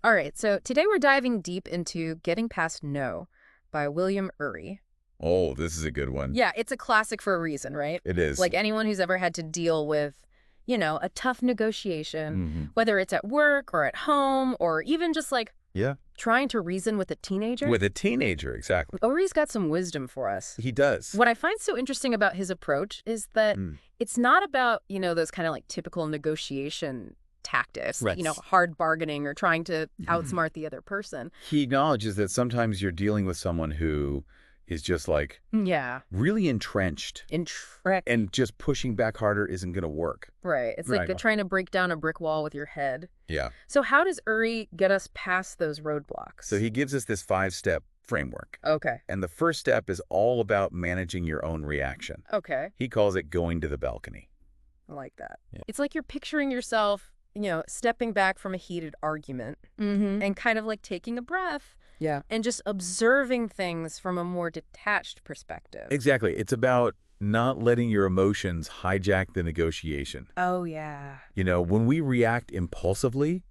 All right, so today we're diving deep into Getting Past No by William Ury. Oh, this is a good one. Yeah, it's a classic for a reason, right? It is. Like anyone who's ever had to deal with, a tough negotiation, Mhm. whether it's at work or at home or even just like Yeah. trying to reason with a teenager. With a teenager, exactly. Ury's got some wisdom for us. He does. What I find so interesting about his approach is that Mm. it's not about, those kind of like typical negotiation tactics, Right. hard bargaining or trying to outsmart the other person. He acknowledges that sometimes you're dealing with someone who is just like Yeah. really entrenched and just pushing back harder isn't going to work. Right. It's like Right. trying to break down a brick wall with your head. Yeah. So how does Ury get us past those roadblocks? So he gives us this 5-step framework. Okay. And the first step is all about managing your own reaction. Okay. He calls it going to the balcony. I like that. Yeah. It's like you're picturing yourself, stepping back from a heated argument and kind of like taking a breath. Yeah. And just observing things from a more detached perspective. Exactly. It's about not letting your emotions hijack the negotiation. Oh, yeah. When we react impulsively,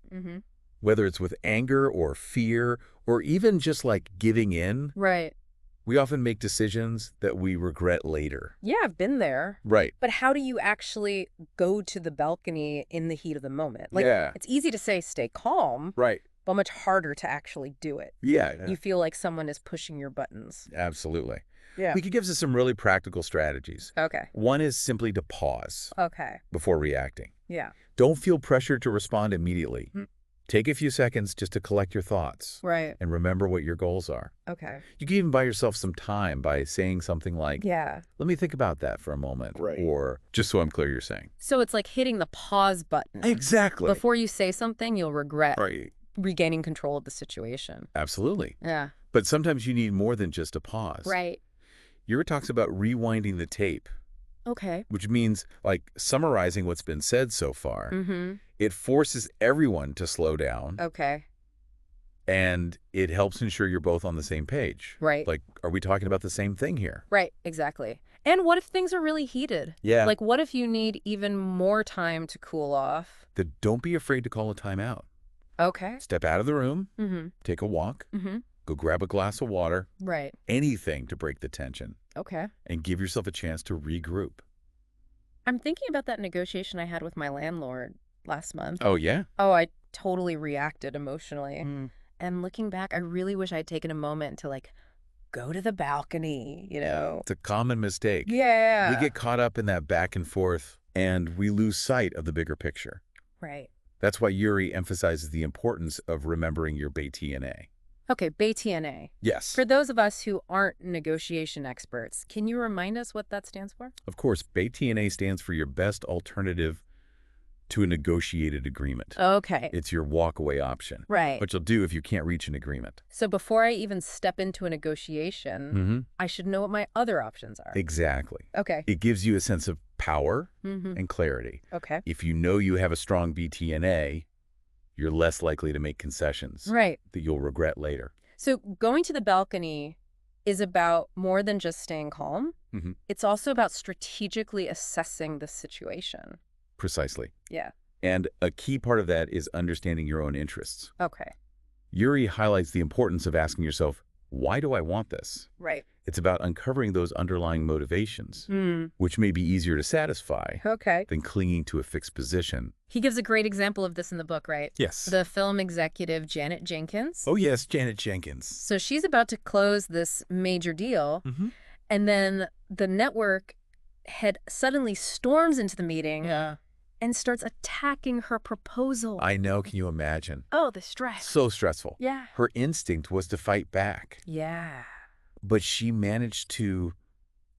whether it's with anger or fear or even just like giving in, Right. we often make decisions that we regret later. Yeah, I've been there. Right. But how do you actually go to the balcony in the heat of the moment? Like, Yeah. it's easy to say stay calm, Right. but much harder to actually do it. Yeah. You feel like someone is pushing your buttons. Absolutely. Yeah. He gives us some really practical strategies. Okay. One is simply to pause Okay. before reacting. Yeah. Don't feel pressured to respond immediately. Mm. Take a few seconds just to collect your thoughts Right. and remember what your goals are. Okay. You can even buy yourself some time by saying something like, Yeah. let me think about that for a moment. Right. Or just so I'm clear you're saying. So it's like hitting the pause button. Exactly. Before you say something, you'll regret Right. regaining control of the situation. Absolutely. Yeah. But sometimes you need more than just a pause. Right. Ury talks about rewinding the tape, Okay. which means like summarizing what's been said so far. Mm-hmm. It forces everyone to slow down Okay. and it helps ensure you're both on the same page. Right. Like, are we talking about the same thing here? Right. Exactly. And what if things are really heated? Yeah. Like, what if you need even more time to cool off? Don't be afraid to call a timeout. Okay. Step out of the room, Mm-hmm. take a walk, Mm-hmm. go grab a glass of water, Right. anything to break the tension, Okay. and give yourself a chance to regroup. I'm thinking about that negotiation I had with my landlord last month. Oh, yeah? Oh, I totally reacted emotionally. And looking back, I really wish I'd taken a moment to like go to the balcony, It's a common mistake. Yeah. We get caught up in that back and forth, and we lose sight of the bigger picture. Right. That's why Ury emphasizes the importance of remembering your BTNA. Okay, BTNA. Yes. For those of us who aren't negotiation experts, can you remind us what that stands for? Of course, BTNA stands for your best alternative to a negotiated agreement. Okay. It's your walkaway option, Right. which you'll do if you can't reach an agreement. So before I even step into a negotiation, I should know what my other options are. Exactly. Okay. It gives you a sense of power Mm-hmm. and clarity. Okay. If you know you have a strong BTNA, you're less likely to make concessions Right. that you'll regret later. So going to the balcony is about more than just staying calm. Mhm. It's also about strategically assessing the situation. Precisely. Yeah. And a key part of that is understanding your own interests. Okay. Ury highlights the importance of asking yourself, why do I want this? Right. It's about uncovering those underlying motivations, Mm. which may be easier to satisfy Okay. than clinging to a fixed position. He gives a great example of this in the book, right? Yes. The film executive Janet Jenkins. Oh, yes, Janet Jenkins. So she's about to close this major deal, and then the network head suddenly storms into the meeting and starts attacking her proposal. I know, can you imagine? Oh, the stress. So stressful. Yeah. Her instinct was to fight back, Yeah. but she managed to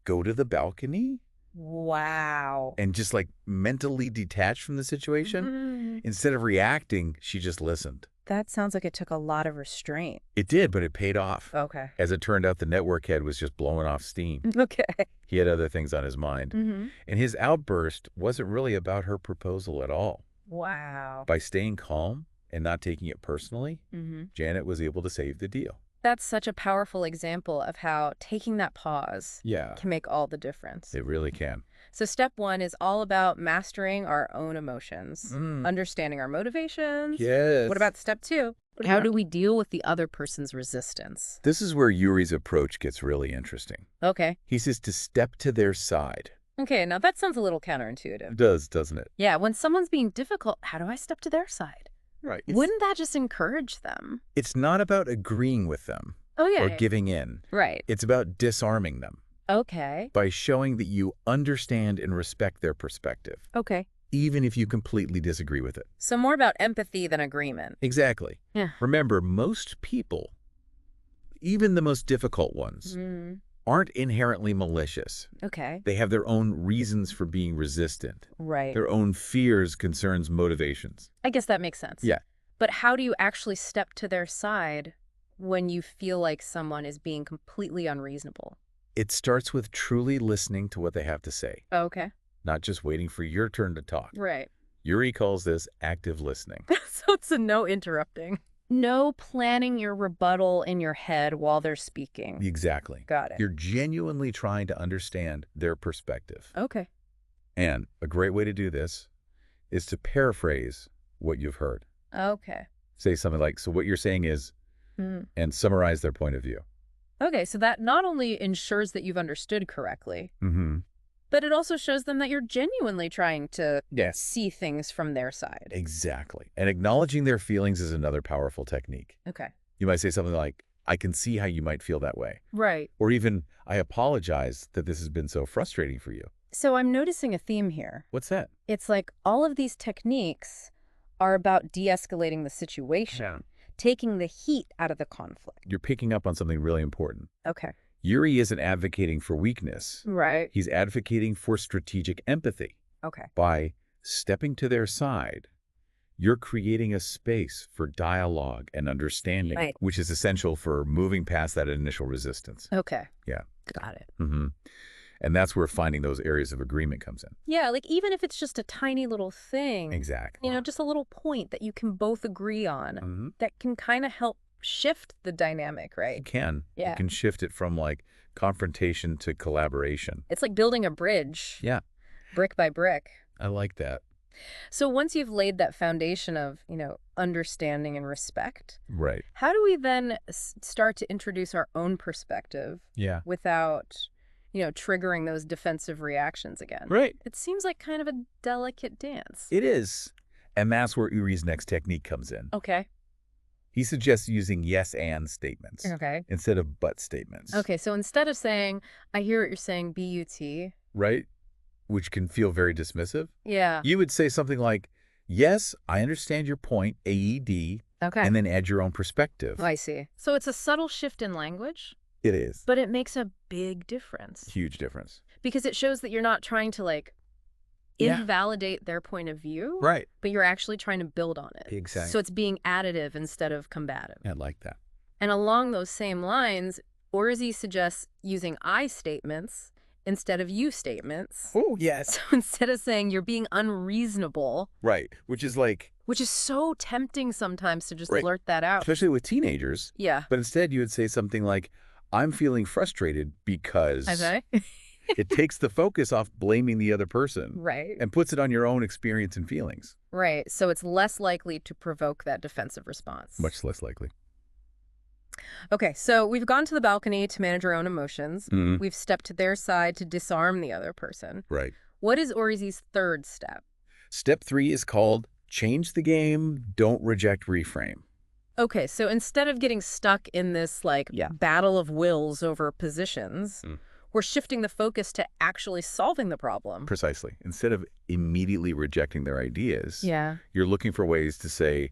go to the balcony Wow. and just like mentally detach from the situation. Mm. Instead of reacting, she just listened. That sounds like it took a lot of restraint. It did, but it paid off. Okay. As it turned out, the network head was just blowing off steam. Okay. He had other things on his mind. Mm-hmm. And his outburst wasn't really about her proposal at all. Wow. By staying calm and not taking it personally, Mm-hmm. Janet was able to save the deal. That's such a powerful example of how taking that pause Yeah, can make all the difference. it really can. So step one is all about mastering our own emotions, understanding our motivations. Yes. What about step two? How do we deal with the other person's resistance? This is where Ury's approach gets really interesting. Okay. He says to step to their side. Okay, now that sounds a little counterintuitive. It does, doesn't it? Yeah, when someone's being difficult, how do I step to their side? Right. Wouldn't that just encourage them? It's not about agreeing with them Yeah. or giving in. Right. It's about disarming them Okay. by showing that you understand and respect their perspective, Okay. even if you completely disagree with it. So more about empathy than agreement. Exactly. Yeah. Remember, most people, even the most difficult ones, aren't inherently malicious. Okay. They have their own reasons for being resistant, Right. their own fears, concerns, motivations. I guess that makes sense. Yeah. But how do you actually step to their side when you feel like someone is being completely unreasonable? It starts with truly listening to what they have to say, Okay. not just waiting for your turn to talk. Right. Ury calls this active listening. So it's a no interrupting. No planning your rebuttal in your head while they're speaking. Exactly. Got it. You're genuinely trying to understand their perspective. Okay. And a great way to do this is to paraphrase what you've heard. Okay. Say something like, so what you're saying is, and summarize their point of view. Okay, so that not only ensures that you've understood correctly, but it also shows them that you're genuinely trying to see things from their side. Exactly. And acknowledging their feelings is another powerful technique. Okay. You might say something like, I can see how you might feel that way. Right. Or even, I apologize that this has been so frustrating for you. So I'm noticing a theme here. What's that? It's like all of these techniques are about de-escalating the situation, taking the heat out of the conflict. You're picking up on something really important. Okay. Ury isn't advocating for weakness. Right. He's advocating for strategic empathy. Okay. By stepping to their side, you're creating a space for dialogue and understanding, which is essential for moving past that initial resistance. Okay. Yeah. Got it. And that's where finding those areas of agreement comes in. Yeah, like even if it's just a tiny little thing. Exactly. You know, just a little point that you can both agree on that can kind of help shift the dynamic, right? You can. Yeah. You can shift it from like confrontation to collaboration. It's like building a bridge. Yeah. Brick by brick. I like that. So once you've laid that foundation of, understanding and respect, right? How do we then start to introduce our own perspective without, triggering those defensive reactions again? Right. It seems like kind of a delicate dance. It is. And that's where Ury's next technique comes in. Okay. He suggests using yes and statements instead of but statements. Okay, so instead of saying, I hear what you're saying, B-U-T. Right? Which can feel very dismissive. Yeah. You would say something like, yes, I understand your point, AED, and then add your own perspective. Oh, I see. So it's a subtle shift in language? It is. But it makes a big difference. Huge difference. Because it shows that you're not trying to, invalidate their point of view. Right. But you're actually trying to build on it. Exactly. So it's being additive instead of combative. I like that. And along those same lines, Ury suggests using I statements instead of you statements. Oh, yes. So instead of saying you're being unreasonable. Right. Which is so tempting sometimes to just blurt that out. Especially with teenagers. Yeah. But instead you would say something like, I'm feeling frustrated because... Okay. It takes the focus off blaming the other person. Right. And puts it on your own experience and feelings. Right. So it's less likely to provoke that defensive response. Much less likely. Okay, so we've gone to the balcony to manage our own emotions. We've stepped to their side to disarm the other person. Right. What is Ury's third step? Step 3 is called change the game, don't reject reframe. Okay, so instead of getting stuck in this battle of wills over positions, we're shifting the focus to actually solving the problem. Precisely. Instead of immediately rejecting their ideas, you're looking for ways to say,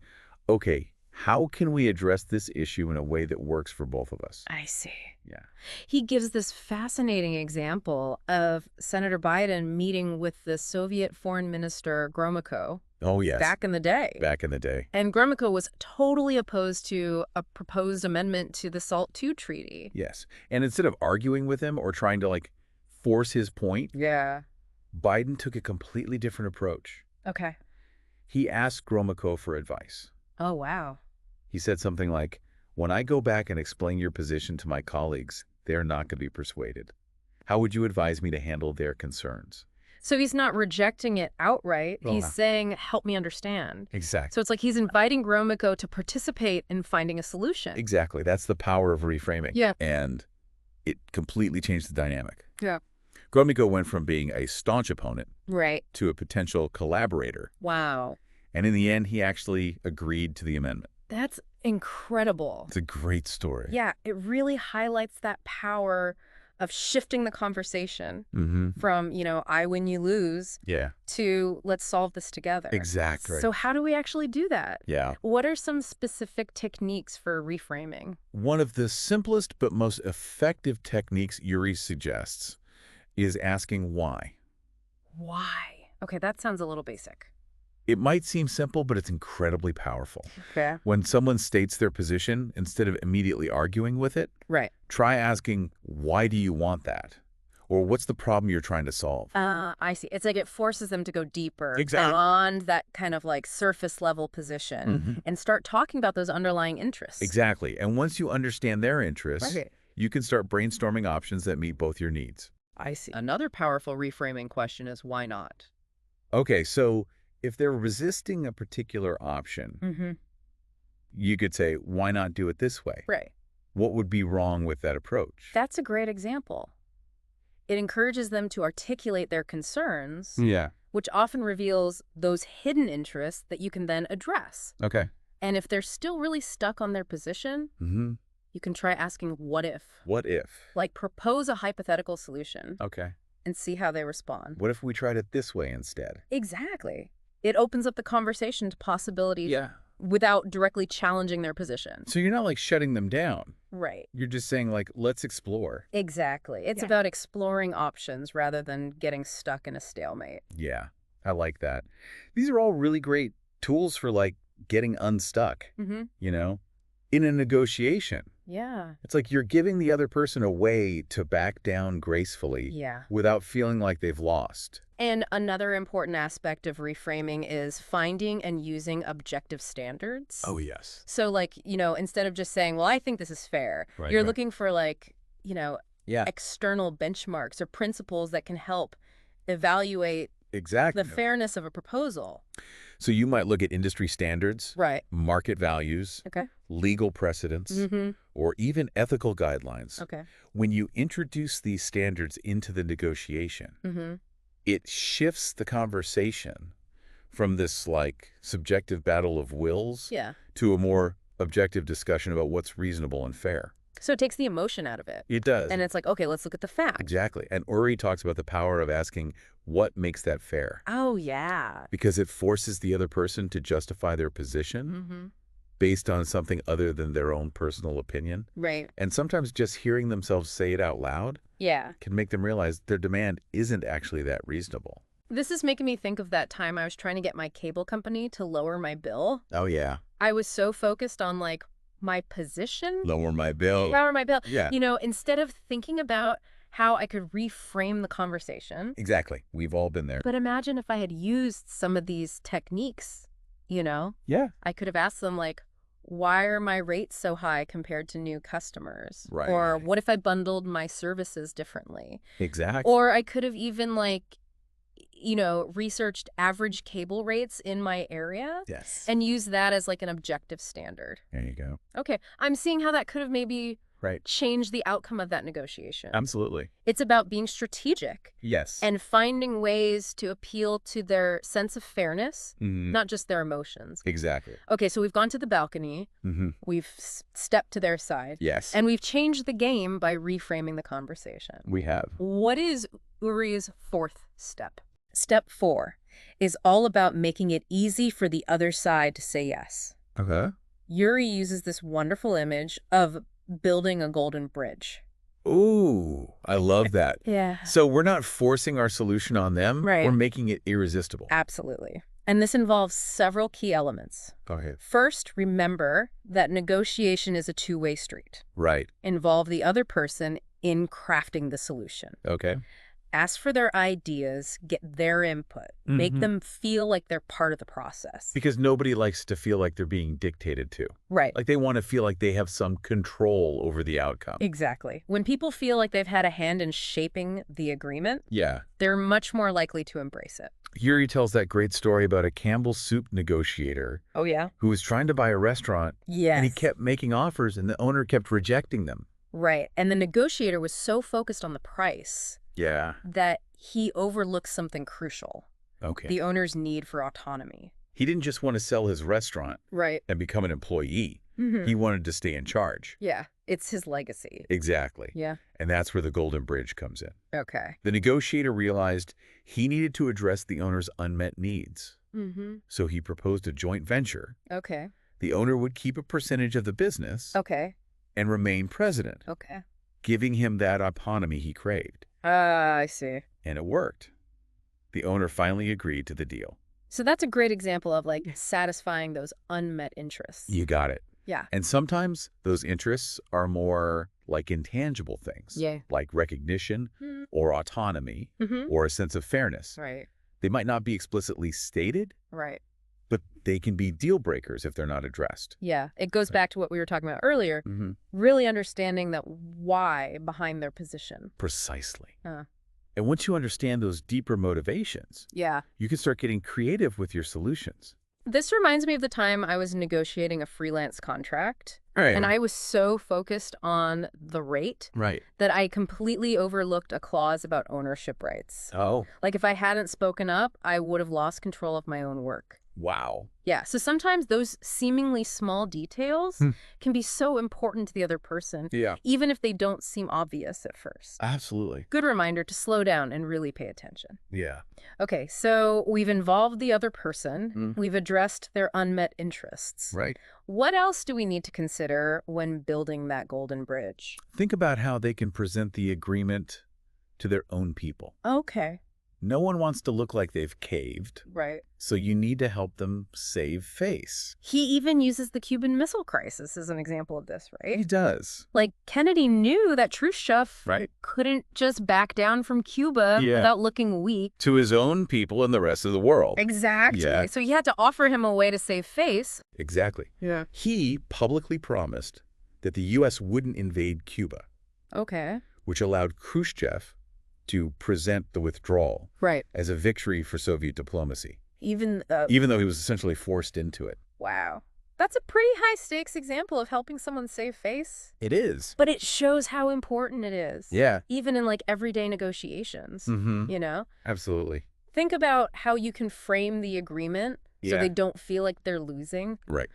okay, how can we address this issue in a way that works for both of us? I see. Yeah. He gives this fascinating example of Senator Biden meeting with the Soviet Foreign Minister Gromyko. Oh, yes. Back in the day. Back in the day. And Gromyko was totally opposed to a proposed amendment to the SALT II treaty. Yes. And instead of arguing with him or trying to, force his point, Biden took a completely different approach. Okay. He asked Gromyko for advice. Oh, wow. He said something like, when I go back and explain your position to my colleagues, they're not going to be persuaded. How would you advise me to handle their concerns? So he's not rejecting it outright. He's saying, help me understand. Exactly. So it's like he's inviting Gromyko to participate in finding a solution. Exactly. That's the power of reframing. Yeah. And it completely changed the dynamic. Yeah. Gromyko went from being a staunch opponent to a potential collaborator. Wow. And in the end, he actually agreed to the amendment. That's incredible. It's a great story. Yeah, it really highlights that power of shifting the conversation from, I win, you lose, to let's solve this together. Exactly. So how do we actually do that? Yeah. What are some specific techniques for reframing? One of the simplest but most effective techniques Ury suggests is asking why. Why? Okay, that sounds a little basic. It might seem simple, but it's incredibly powerful. Okay. When someone states their position, instead of immediately arguing with it, try asking, why do you want that? Or what's the problem you're trying to solve? I see. It's like it forces them to go deeper beyond that kind of like surface level position and start talking about those underlying interests. Exactly. And once you understand their interests, you can start brainstorming options that meet both your needs. I see. Another powerful reframing question is why not? Okay, so if they're resisting a particular option, you could say, why not do it this way? Right. What would be wrong with that approach? That's a great example. It encourages them to articulate their concerns, which often reveals those hidden interests that you can then address. Okay. And if they're still really stuck on their position, you can try asking, what if? What if? Like propose a hypothetical solution. Okay. And see how they respond. What if we tried it this way instead? Exactly. It opens up the conversation to possibilities without directly challenging their position. So you're not like shutting them down. Right. You're just saying like, let's explore. Exactly. It's about exploring options rather than getting stuck in a stalemate. Yeah, I like that. These are all really great tools for like getting unstuck, in a negotiation. Yeah. It's like you're giving the other person a way to back down gracefully without feeling like they've lost. And another important aspect of reframing is finding and using objective standards. Oh, yes. So like, instead of just saying, well, I think this is fair, you're looking for like, external benchmarks or principles that can help evaluate the fairness of a proposal. So you might look at industry standards, market values, legal precedents, or even ethical guidelines. When you introduce these standards into the negotiation, it shifts the conversation from this like subjective battle of wills to a more objective discussion about what's reasonable and fair. So it takes the emotion out of it. It does. And it's like, okay, let's look at the facts. Exactly. And Ury talks about the power of asking what makes that fair. Oh, yeah. Because it forces the other person to justify their position based on something other than their own personal opinion. Right. And sometimes just hearing themselves say it out loud can make them realize their demand isn't actually that reasonable. This is making me think of that time I was trying to get my cable company to lower my bill. Oh, yeah. I was so focused on like my position. Lower my bill. Lower my bill. Yeah. Instead of thinking about how I could reframe the conversation. Exactly. We've all been there. But imagine if I had used some of these techniques, Yeah. I could have asked them like, why are my rates so high compared to new customers? Right. Or what if I bundled my services differently? Exactly. Or I could have even like, researched average cable rates in my area. Yes. And used that as like an objective standard. There you go. Okay. I'm seeing how that could have maybe changed the outcome of that negotiation. Absolutely. It's about being strategic. Yes. And finding ways to appeal to their sense of fairness, not just their emotions. Exactly. Okay, so we've gone to the balcony. We've stepped to their side. Yes. And we've changed the game by reframing the conversation. We have. What is Ury's fourth step? Step 4 is all about making it easy for the other side to say yes. Okay. Ury uses this wonderful image of building a golden bridge. Ooh, I love that. Yeah. So we're not forcing our solution on them. Right. We're making it irresistible. Absolutely. And this involves several key elements. Go ahead. First, remember that negotiation is a two-way street. Right. Involve the other person in crafting the solution. Okay. Ask for their ideas, get their input, make them feel like they're part of the process. Because nobody likes to feel like they're being dictated to. Right. Like they want to feel like they have some control over the outcome. Exactly. When people feel like they've had a hand in shaping the agreement, yeah, they're much more likely to embrace it. Ury tells that great story about a Campbell's soup negotiator. Oh, yeah? Who was trying to buy a restaurant. Yes. And he kept making offers and the owner kept rejecting them. Right. And the negotiator was so focused on the price. Yeah. That he overlooked something crucial. Okay. The owner's need for autonomy. He didn't just want to sell his restaurant. Right. And become an employee. He wanted to stay in charge. Yeah. It's his legacy. Exactly. Yeah. And that's where the golden bridge comes in. Okay. The negotiator realized he needed to address the owner's unmet needs. So he proposed a joint venture. Okay. The owner would keep a percentage of the business. Okay. And remain president. Okay. Giving him that autonomy he craved. I see. And it worked. The owner finally agreed to the deal. So that's a great example of like satisfying those unmet interests. You got it. Yeah. And sometimes those interests are more like intangible things. Yeah. Like recognition or autonomy or a sense of fairness. Right. They might not be explicitly stated. Right. But they can be deal breakers if they're not addressed. Yeah. It goes back to what we were talking about earlier. Really understanding that why behind their position. Precisely. And once you understand those deeper motivations, you can start getting creative with your solutions. This reminds me of the time I was negotiating a freelance contract. Right. And I was so focused on the rate that I completely overlooked a clause about ownership rights. Oh. Like if I hadn't spoken up, I would have lost control of my own work. Wow. Yeah. So sometimes those seemingly small details can be so important to the other person, even if they don't seem obvious at first. Absolutely. Good reminder to slow down and really pay attention. Yeah. Okay. So we've involved the other person. We've addressed their unmet interests. Right. What else do we need to consider when building that golden bridge? Think about how they can present the agreement to their own people. Okay. No one wants to look like they've caved. Right. So you need to help them save face. He even uses the Cuban Missile Crisis as an example of this, right? He does. Like, Kennedy knew that Khrushchev couldn't just back down from Cuba without looking weak. To his own people and the rest of the world. Exactly. Yeah. So he had to offer him a way to save face. Exactly. Yeah. He publicly promised that the U.S. wouldn't invade Cuba. Okay. Which allowed Khrushchev to present the withdrawal as a victory for Soviet diplomacy. Even though he was essentially forced into it. Wow. That's a pretty high-stakes example of helping someone save face. It is. But it shows how important it is. Yeah. Even in, like, everyday negotiations, you know? Absolutely. Think about how you can frame the agreement so they don't feel like they're losing. Right.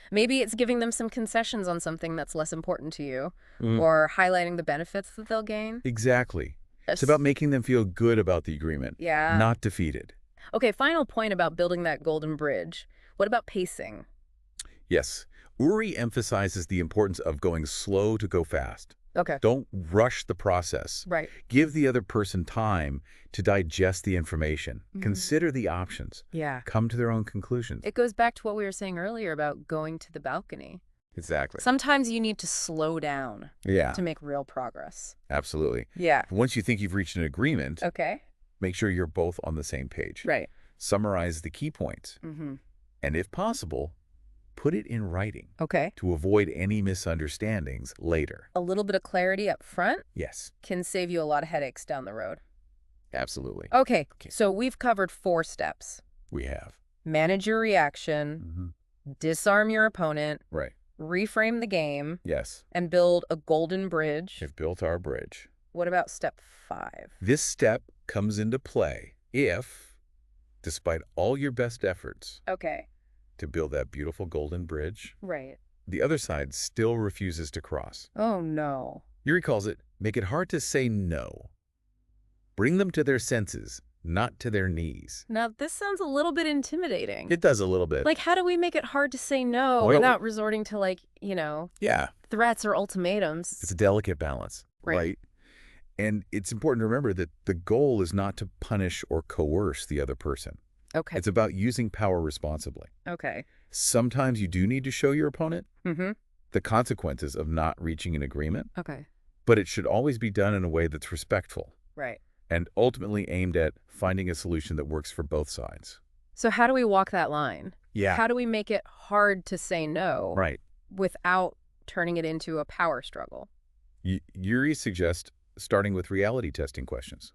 Maybe it's giving them some concessions on something that's less important to you or highlighting the benefits that they'll gain. Exactly. It's about making them feel good about the agreement, not defeated. Okay, final point about building that golden bridge. What about pacing? Yes. Ury emphasizes the importance of going slow to go fast. Okay. Don't rush the process. Right. Give the other person time to digest the information. Consider the options. Yeah. Come to their own conclusions. It goes back to what we were saying earlier about going to the balcony. Exactly. Sometimes you need to slow down to make real progress. Absolutely. Yeah. Once you think you've reached an agreement, make sure you're both on the same page. Right. Summarize the key points. And if possible, put it in writing. Okay. To avoid any misunderstandings later. A little bit of clarity up front? Yes. Can save you a lot of headaches down the road. Absolutely. Okay. So we've covered 4 steps. We have. Manage your reaction. Disarm your opponent. Right. Reframe the game. Yes. And build a golden bridge. We've built our bridge. What about step 5? This step comes into play if, despite all your best efforts to build that beautiful golden bridge, the other side still refuses to cross. Oh, no. Ury calls it, make it hard to say no. Bring them to their senses, not to their knees. Now, this sounds a little bit intimidating. It does a little bit. Like, how do we make it hard to say no without resorting to, like, you know, threats or ultimatums? It's a delicate balance, right? And it's important to remember that the goal is not to punish or coerce the other person. Okay. It's about using power responsibly. Okay. Sometimes you do need to show your opponent the consequences of not reaching an agreement. Okay. But it should always be done in a way that's respectful. Right. and ultimately aimed at finding a solution that works for both sides. So how do we walk that line? Yeah. How do we make it hard to say no without turning it into a power struggle? Ury suggests starting with reality testing questions.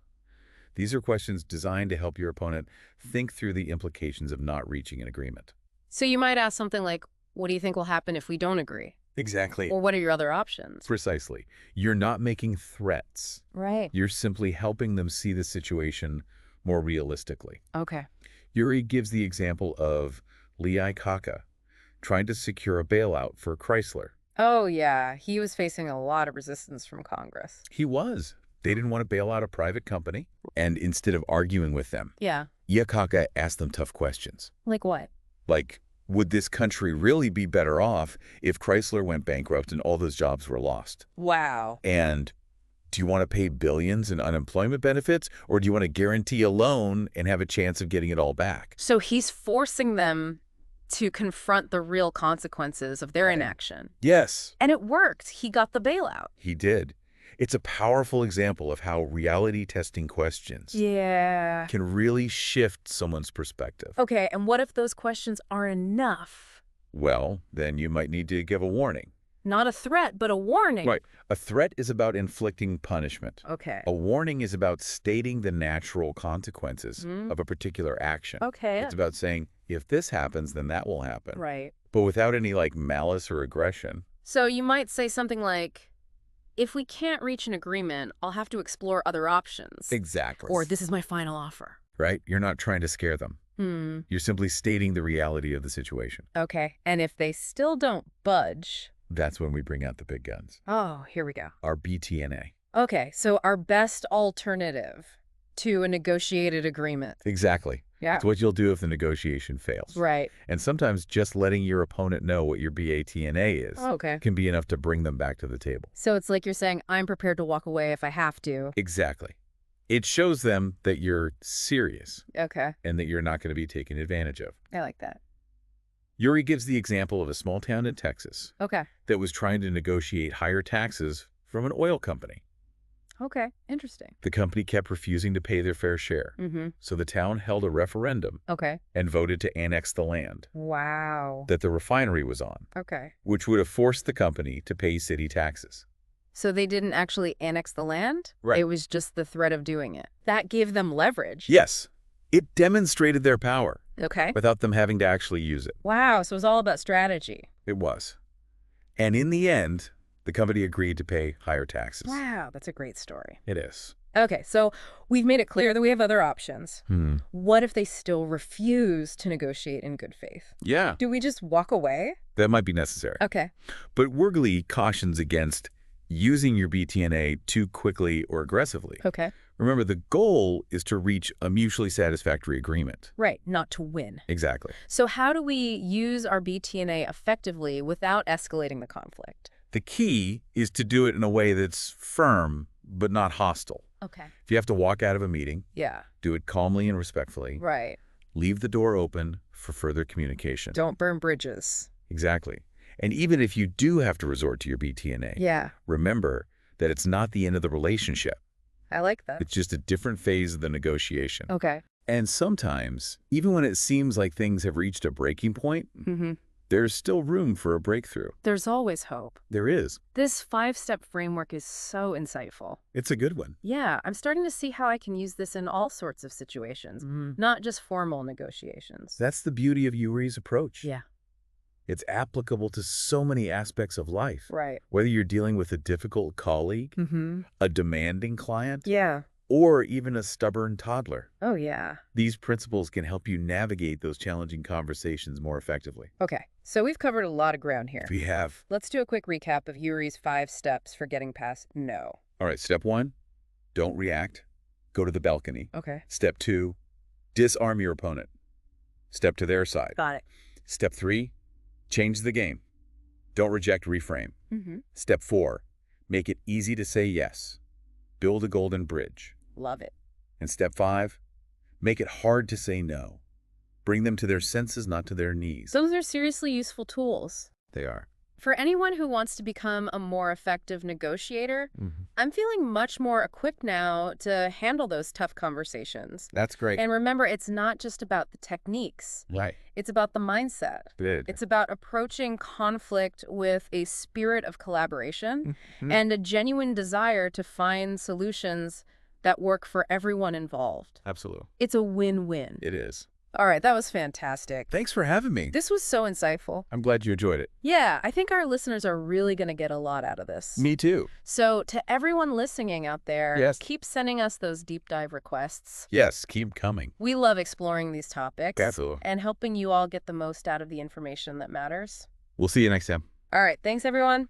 These are questions designed to help your opponent think through the implications of not reaching an agreement. So you might ask something like, what do you think will happen if we don't agree? Exactly. Or what are your other options? Precisely. You're not making threats. Right. You're simply helping them see the situation more realistically. Okay. Ury gives the example of Lee Iacocca trying to secure a bailout for Chrysler. Oh, yeah. He was facing a lot of resistance from Congress. He was. They didn't want to bail out a private company. And instead of arguing with them, Iacocca asked them tough questions. Like what? Like, would this country really be better off if Chrysler went bankrupt and all those jobs were lost? Wow. And do you want to pay billions in unemployment benefits, or do you want to guarantee a loan and have a chance of getting it all back? So he's forcing them to confront the real consequences of their inaction. Yes. And it worked. He got the bailout. He did. It's a powerful example of how reality testing questions can really shift someone's perspective. Okay, and what if those questions aren't enough? Well, then you might need to give a warning. Not a threat, but a warning. Right. A threat is about inflicting punishment. Okay. A warning is about stating the natural consequences of a particular action. Okay. It's about saying, if this happens, then that will happen. Right. But without any, malice or aggression. So you might say something like, if we can't reach an agreement, I'll have to explore other options. Exactly. Or this is my final offer. Right? You're not trying to scare them. You're simply stating the reality of the situation. Okay. And if they still don't budge... That's when we bring out the big guns. Oh, here we go. Our BTNA. Okay, so our best alternative to a negotiated agreement. Exactly. Yeah. It's what you'll do if the negotiation fails. Right. And sometimes just letting your opponent know what your BATNA is can be enough to bring them back to the table. So it's like you're saying, I'm prepared to walk away if I have to. Exactly. It shows them that you're serious. Okay. And that you're not going to be taken advantage of. I like that. Ury gives the example of a small town in Texas that was trying to negotiate higher taxes from an oil company. Okay, interesting. The company kept refusing to pay their fair share. So the town held a referendum and voted to annex the land that the refinery was on, which would have forced the company to pay city taxes. So they didn't actually annex the land? Right. It was just the threat of doing it. That gave them leverage. Yes. It demonstrated their power. Okay. Without them having to actually use it. Wow, so it was all about strategy. It was. And in the end, the company agreed to pay higher taxes. Wow, that's a great story. It is. Okay, so we've made it clear that we have other options. What if they still refuse to negotiate in good faith? Yeah. Do we just walk away? That might be necessary. Okay. But Wergley cautions against using your BTNA too quickly or aggressively. Okay. Remember, the goal is to reach a mutually satisfactory agreement. Right, not to win. Exactly. So how do we use our BTNA effectively without escalating the conflict? The key is to do it in a way that's firm, but not hostile. Okay. If you have to walk out of a meeting, do it calmly and respectfully. Right. Leave the door open for further communication. Don't burn bridges. Exactly. And even if you do have to resort to your BTNA, remember that it's not the end of the relationship. I like that. It's just a different phase of the negotiation. Okay. And sometimes, even when it seems like things have reached a breaking point, there's still room for a breakthrough. There's always hope. There is. This 5-step framework is so insightful. It's a good one. Yeah, I'm starting to see how I can use this in all sorts of situations, not just formal negotiations. That's the beauty of Ury's approach. Yeah. It's applicable to so many aspects of life. Right. Whether you're dealing with a difficult colleague, a demanding client, or even a stubborn toddler. Oh, yeah. These principles can help you navigate those challenging conversations more effectively. Okay, so we've covered a lot of ground here. We have. Let's do a quick recap of Ury's 5 steps for getting past no. All right, step 1, don't react. Go to the balcony. Okay. Step 2, disarm your opponent. Step to their side. Got it. Step 3, change the game. Don't reject, reframe. Step 4, make it easy to say yes. Build a golden bridge. Love it. And step 5, make it hard to say no. Bring them to their senses, not to their knees. Those are seriously useful tools. They are. For anyone who wants to become a more effective negotiator, I'm feeling much more equipped now to handle those tough conversations. That's great. And remember, it's not just about the techniques. Right. It's about the mindset. Good. It's about approaching conflict with a spirit of collaboration and a genuine desire to find solutions that work for everyone involved. Absolutely. It's a win-win. It is. All right, that was fantastic. Thanks for having me. This was so insightful. I'm glad you enjoyed it. Yeah, I think our listeners are really going to get a lot out of this. Me too. So to everyone listening out there, keep sending us those deep dive requests. Yes, keep coming. We love exploring these topics. Absolutely. And helping you all get the most out of the information that matters. We'll see you next time. All right, thanks everyone.